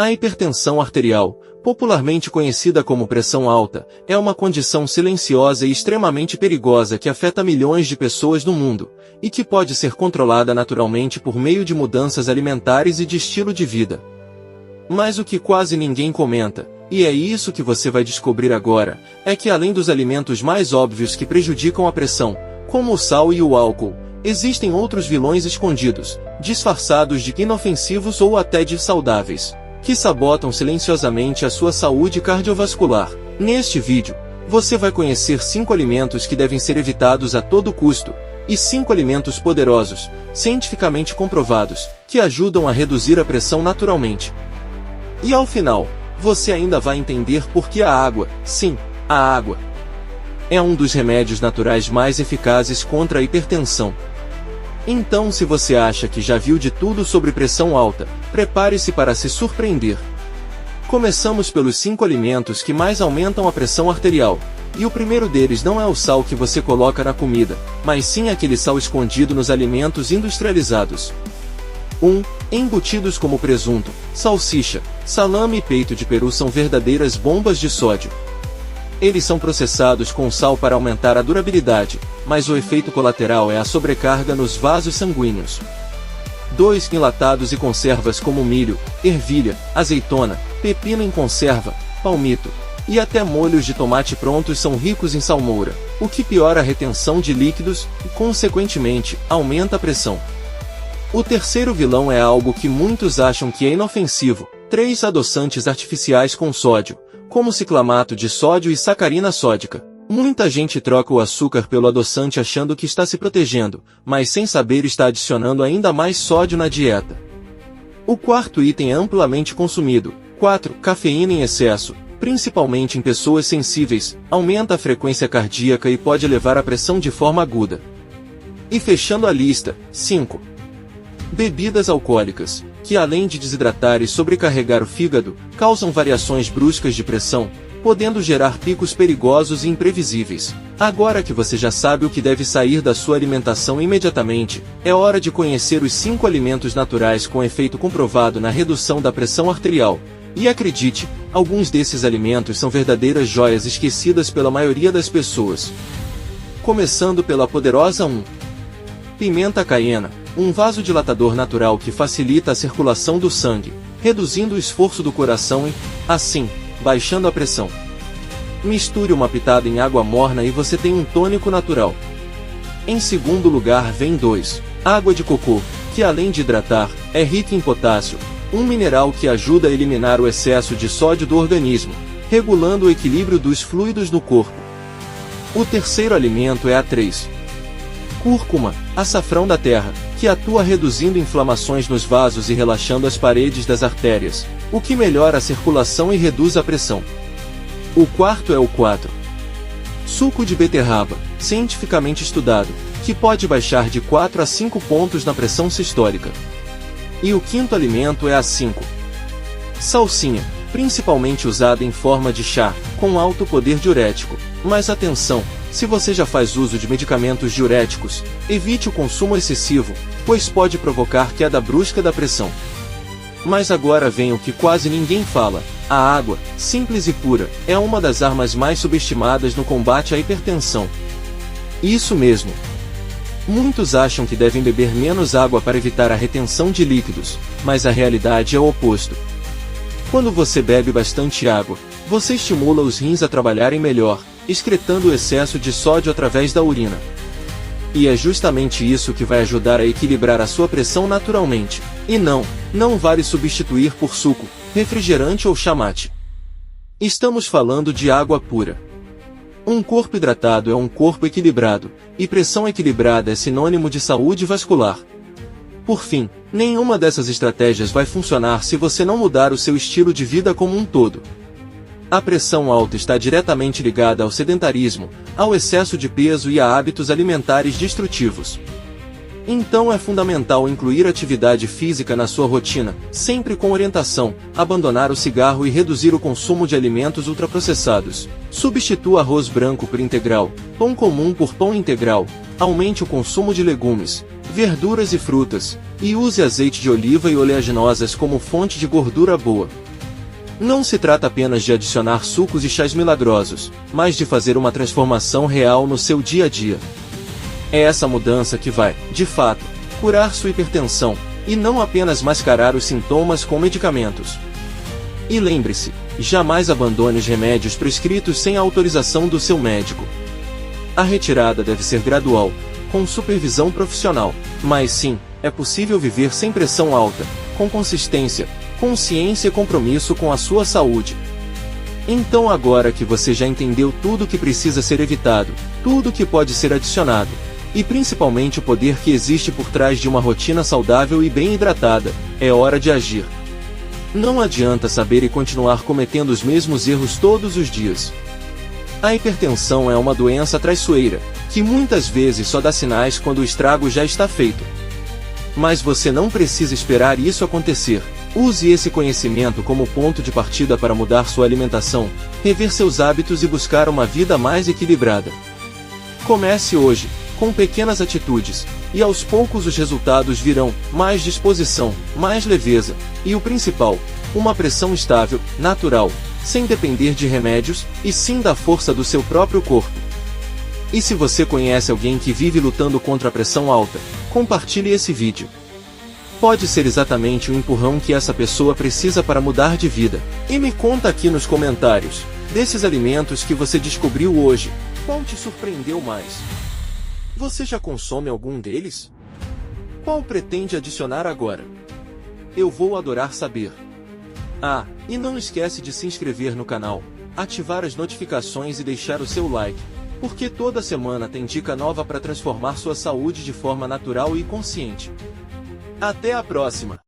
A hipertensão arterial, popularmente conhecida como pressão alta, é uma condição silenciosa e extremamente perigosa que afeta milhões de pessoas no mundo, e que pode ser controlada naturalmente por meio de mudanças alimentares e de estilo de vida. Mas o que quase ninguém comenta, e é isso que você vai descobrir agora, é que além dos alimentos mais óbvios que prejudicam a pressão, como o sal e o álcool, existem outros vilões escondidos, disfarçados de inofensivos ou até de saudáveis, que sabotam silenciosamente a sua saúde cardiovascular. Neste vídeo, você vai conhecer 5 alimentos que devem ser evitados a todo custo, e 5 alimentos poderosos, cientificamente comprovados, que ajudam a reduzir a pressão naturalmente. E ao final, você ainda vai entender por que a água, sim, a água, é um dos remédios naturais mais eficazes contra a hipertensão. Então, se você acha que já viu de tudo sobre pressão alta, prepare-se para se surpreender. Começamos pelos 5 alimentos que mais aumentam a pressão arterial, e o primeiro deles não é o sal que você coloca na comida, mas sim aquele sal escondido nos alimentos industrializados. 1. Embutidos como presunto, salsicha, salame e peito de peru são verdadeiras bombas de sódio. Eles são processados com sal para aumentar a durabilidade, mas o efeito colateral é a sobrecarga nos vasos sanguíneos. 2. Enlatados e conservas como milho, ervilha, azeitona, pepino em conserva, palmito, e até molhos de tomate prontos são ricos em salmoura, o que piora a retenção de líquidos e, consequentemente, aumenta a pressão. O terceiro vilão é algo que muitos acham que é inofensivo: 3 adoçantes artificiais com sódio, como ciclamato de sódio e sacarina sódica. Muita gente troca o açúcar pelo adoçante achando que está se protegendo, mas sem saber está adicionando ainda mais sódio na dieta. O quarto item é amplamente consumido. 4. Cafeína em excesso, principalmente em pessoas sensíveis, aumenta a frequência cardíaca e pode elevar a pressão de forma aguda. E fechando a lista, 5. Bebidas alcoólicas, que além de desidratar e sobrecarregar o fígado, causam variações bruscas de pressão, podendo gerar picos perigosos e imprevisíveis. Agora que você já sabe o que deve sair da sua alimentação imediatamente, é hora de conhecer os 5 alimentos naturais com efeito comprovado na redução da pressão arterial. E acredite, alguns desses alimentos são verdadeiras joias esquecidas pela maioria das pessoas. Começando pela poderosa 1. Pimenta caiena, um vasodilatador natural que facilita a circulação do sangue, reduzindo o esforço do coração e, assim, baixando a pressão. Misture uma pitada em água morna e você tem um tônico natural. Em segundo lugar vem 2. Água de cocô, que além de hidratar, é rica em potássio, um mineral que ajuda a eliminar o excesso de sódio do organismo, regulando o equilíbrio dos fluidos no corpo. O terceiro alimento é a 3. Cúrcuma, açafrão da terra, que atua reduzindo inflamações nos vasos e relaxando as paredes das artérias, o que melhora a circulação e reduz a pressão. O quarto é o 4. Suco de beterraba, cientificamente estudado, que pode baixar de 4 a 5 pontos na pressão sistólica. E o quinto alimento é a 5. Salsinha, principalmente usada em forma de chá, com alto poder diurético. Mas atenção, se você já faz uso de medicamentos diuréticos, evite o consumo excessivo, pois pode provocar queda brusca da pressão. Mas agora vem o que quase ninguém fala: a água, simples e pura, é uma das armas mais subestimadas no combate à hipertensão. Isso mesmo. Muitos acham que devem beber menos água para evitar a retenção de líquidos, mas a realidade é o oposto. Quando você bebe bastante água, você estimula os rins a trabalharem melhor, excretando o excesso de sódio através da urina. E é justamente isso que vai ajudar a equilibrar a sua pressão naturalmente. E não vale substituir por suco, refrigerante ou chá mate. Estamos falando de água pura. Um corpo hidratado é um corpo equilibrado, e pressão equilibrada é sinônimo de saúde vascular. Por fim, nenhuma dessas estratégias vai funcionar se você não mudar o seu estilo de vida como um todo. A pressão alta está diretamente ligada ao sedentarismo, ao excesso de peso e a hábitos alimentares destrutivos. Então é fundamental incluir atividade física na sua rotina, sempre com orientação, abandonar o cigarro e reduzir o consumo de alimentos ultraprocessados. Substitua arroz branco por integral, pão comum por pão integral, aumente o consumo de legumes, verduras e frutas, e use azeite de oliva e oleaginosas como fonte de gordura boa. Não se trata apenas de adicionar sucos e chás milagrosos, mas de fazer uma transformação real no seu dia a dia. É essa mudança que vai, de fato, curar sua hipertensão, e não apenas mascarar os sintomas com medicamentos. E lembre-se, jamais abandone os remédios prescritos sem a autorização do seu médico. A retirada deve ser gradual, com supervisão profissional, mas sim, é possível viver sem pressão alta, com consistência, consciência e compromisso com a sua saúde. Então agora que você já entendeu tudo o que precisa ser evitado, tudo o que pode ser adicionado, e principalmente o poder que existe por trás de uma rotina saudável e bem hidratada, é hora de agir. Não adianta saber e continuar cometendo os mesmos erros todos os dias. A hipertensão é uma doença traiçoeira, que muitas vezes só dá sinais quando o estrago já está feito. Mas você não precisa esperar isso acontecer. Use esse conhecimento como ponto de partida para mudar sua alimentação, rever seus hábitos e buscar uma vida mais equilibrada. Comece hoje, com pequenas atitudes, e aos poucos os resultados virão: mais disposição, mais leveza, e o principal, uma pressão estável, natural, sem depender de remédios, e sim da força do seu próprio corpo. E se você conhece alguém que vive lutando contra a pressão alta, compartilhe esse vídeo. Pode ser exatamente o empurrão que essa pessoa precisa para mudar de vida. E me conta aqui nos comentários, desses alimentos que você descobriu hoje, qual te surpreendeu mais? Você já consome algum deles? Qual pretende adicionar agora? Eu vou adorar saber. Ah, e não esquece de se inscrever no canal, ativar as notificações e deixar o seu like, porque toda semana tem dica nova para transformar sua saúde de forma natural e consciente. Até a próxima!